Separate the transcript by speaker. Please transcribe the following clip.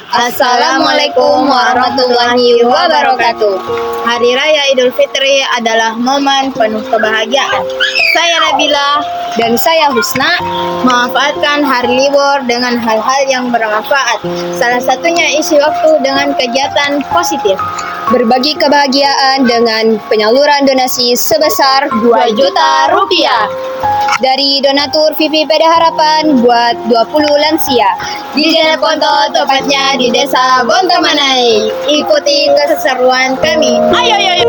Speaker 1: Assalamualaikum warahmatullahi wabarakatuh. Hari Raya Idul Fitri adalah momen penuh kebahagiaan. Saya Nabila
Speaker 2: dan saya Husna
Speaker 1: memanfaatkan hari libur dengan hal-hal yang bermanfaat. Salah satunya isi waktu dengan kegiatan positif.
Speaker 2: berbagi kebahagiaan dengan penyaluran donasi sebesar
Speaker 1: 2 juta rupiah
Speaker 2: dari donatur Vivi Pada Harapan buat 20 lansia
Speaker 1: di Desa Ponto, tepatnya di Desa Bontomanai. Ikuti keseruan kami. Ayo, ayo, ayo.